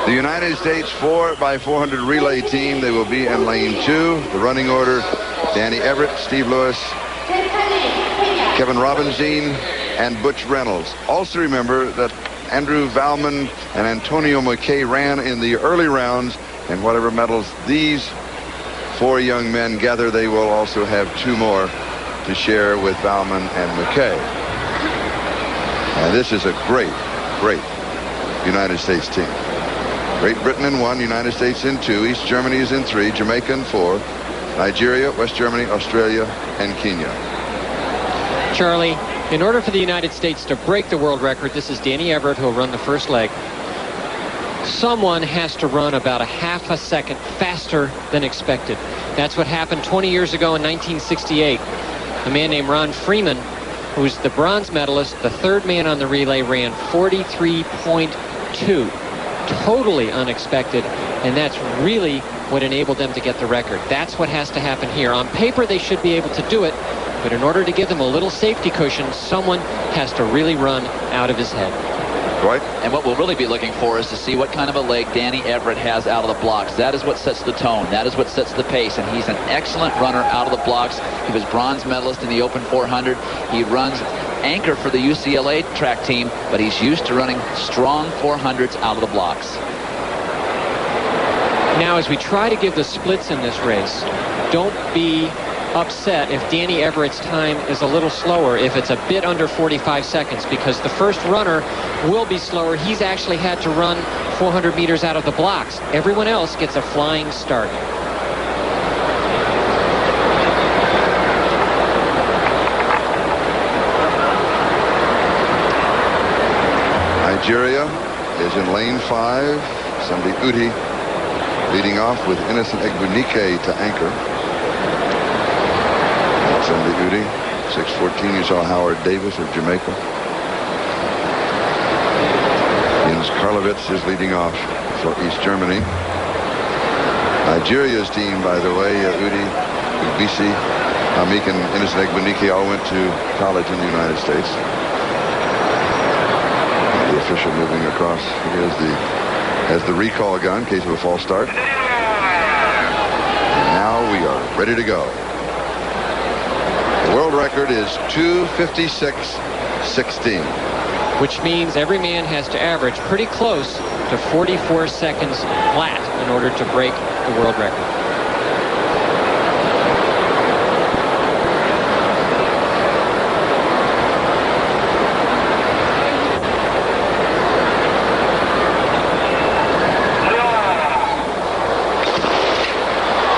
The United States 4x400 relay team, they will be in lane 2. The running order: Danny Everett, Steve Lewis, Kevin Robinson, and Butch Reynolds. Also remember that Andrew Valman and Antonio McKay ran in the early rounds, and whatever medals these 4 young men gather, they will also have 2 more to share with Valman and McKay. And this is a great, great United States team. Great Britain in 1, United States in 2, East Germany is in 3, Jamaica in 4, Nigeria, West Germany, Australia, and Kenya. Charlie, in order for the United States to break the world record, this is Danny Everett who will run the first leg. Someone has to run about a half a second faster than expected. That's what happened 20 years ago in 1968. A man named Ron Freeman, who's the bronze medalist, the 3rd man on the relay, ran 43.2. Totally unexpected, and that's really what enabled them to get the record. That's what has to happen here. On paper, they should be able to do it, but in order to give them a little safety cushion, someone has to really run out of his head. Right. And what we'll really be looking for is to see what kind of a leg Danny Everett has out of the blocks. That is what sets the tone. That is what sets the pace. And he's an excellent runner out of the blocks. He was bronze medalist in the Open 400. He runs anchor for the UCLA track team, but he's used to running strong 400s out of the blocks. Now, as we try to give the splits in this race, don't be upset if Danny Everett's time is a little slower, if it's a bit under 45 seconds, because the first runner will be slower. He's actually had to run 400 meters out of the blocks. Everyone else gets a flying start. Nigeria is in lane 5. Sunday Uti leading off with Innocent Egbunike to anchor. Sunday Uti, 6:14. You saw Howard Davis of Jamaica. Jens Karlovitz is leading off for East Germany. Nigeria's team, by the way, Udi, Bisi, Hamik, and Innocent Egbunike all went to college in the United States. The official moving across. Has the recall gun in case of a false start. And now we are ready to go. The world record is 2:56.16. Which means every man has to average pretty close to 44 seconds flat in order to break the world record.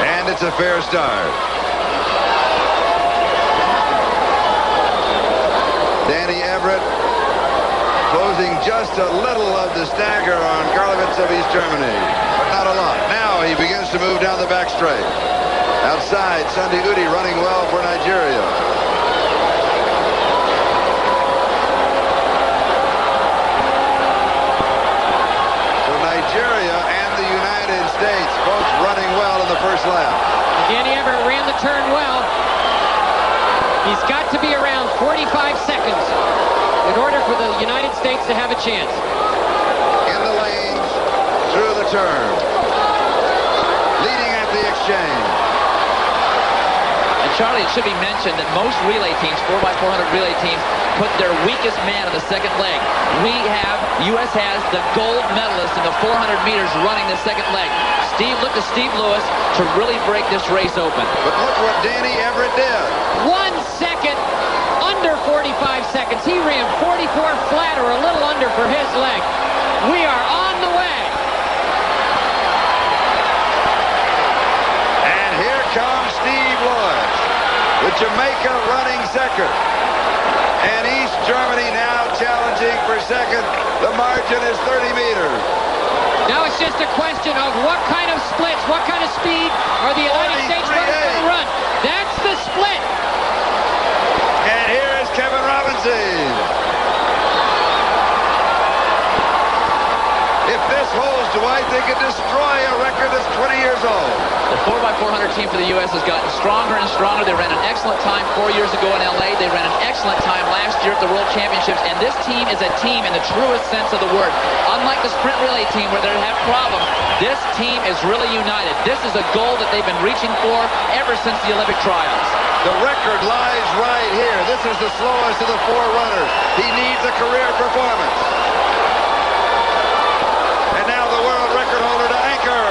And it's a fair start. Danny Everett closing just a little of the stagger on Karlovitz of East Germany, but not a lot. Now he begins to move down the back straight. Outside, Sunday Uti running well for Nigeria. So Nigeria and the United States both running well in the first lap. Danny Everett ran the turn well. He's got to be around 45 seconds in order for the United States to have a chance. In the lanes, through the turn. Leading at the exchange. And Charlie, it should be mentioned that most relay teams, 4x400 relay teams, put their weakest man in the second leg. U.S. has the gold medalist in the 400 meters running the second leg. Look to Steve Lewis to really break this race open. But look what Danny Everett did. 1 second under 45 seconds. He ran 44 flat, or a little under for his leg. We are on the way. And here comes Steve Lewis with Jamaica running second. And East Germany now challenging for second. The margin is 30 meters. Now it's just a question of what kind of splits, what kind of speed are the United States runners going to run. That's the split. And here is Kevin Robinson. If this less holes, Dwight, they could destroy a record that's 20 years old. The 4x400 team for the U.S. has gotten stronger and stronger. They ran an excellent time 4 years ago in L.A. They ran an excellent time last year at the World Championships. And this team is a team in the truest sense of the word. Unlike the sprint relay team where they have problems, this team is really united. This is a goal that they've been reaching for ever since the Olympic trials. The record lies right here. This is the slowest of the four runners. He needs a career performance. And now the world record holder to anchor.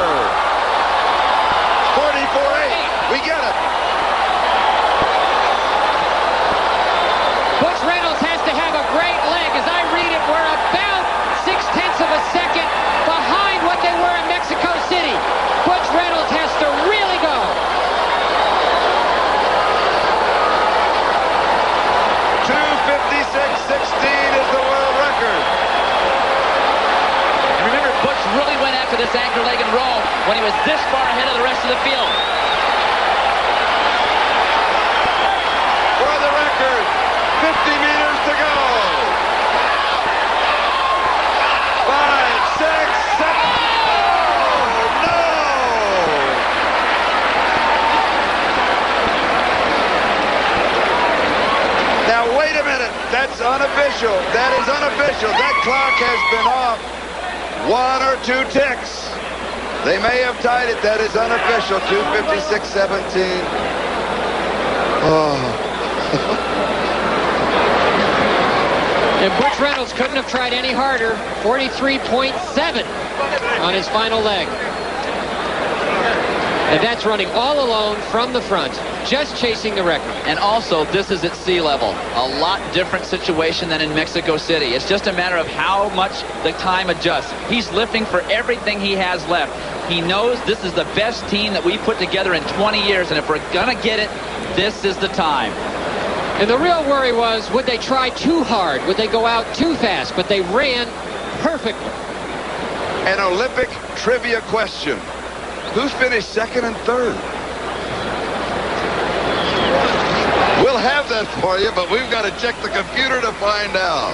44.8. We get it. Butch Reynolds has to have a great leg. As I read it, we're about 0.6 of a second behind what they were in Mexico City. Butch Reynolds has to really go. 2:56.16 is the world record. And remember, Butch really went after this anchor leg in Rome when he was this far ahead of the rest of the field. For the record, 50 meters to go. 5, 6, 7. Oh, no! Now, wait a minute. That's unofficial. That is unofficial. That clock has been off 1 or 2 ticks. They may have tied it. That is unofficial. 2:56.17. Oh. And Butch Reynolds couldn't have tried any harder. 43.7 on his final leg. And that's running all alone from the front, just chasing the record. And also, this is at sea level. A lot different situation than in Mexico City. It's just a matter of how much the time adjusts. He's lifting for everything he has left. He knows this is the best team that we put together in 20 years, and if we're going to get it, this is the time. And the real worry was, would they try too hard? Would they go out too fast? But they ran perfectly. An Olympic trivia question. Who finished second and third? We'll have that for you, but we've got to check the computer to find out.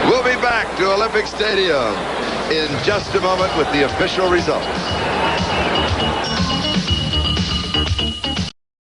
We'll be back to Olympic Stadium in just a moment with the official results.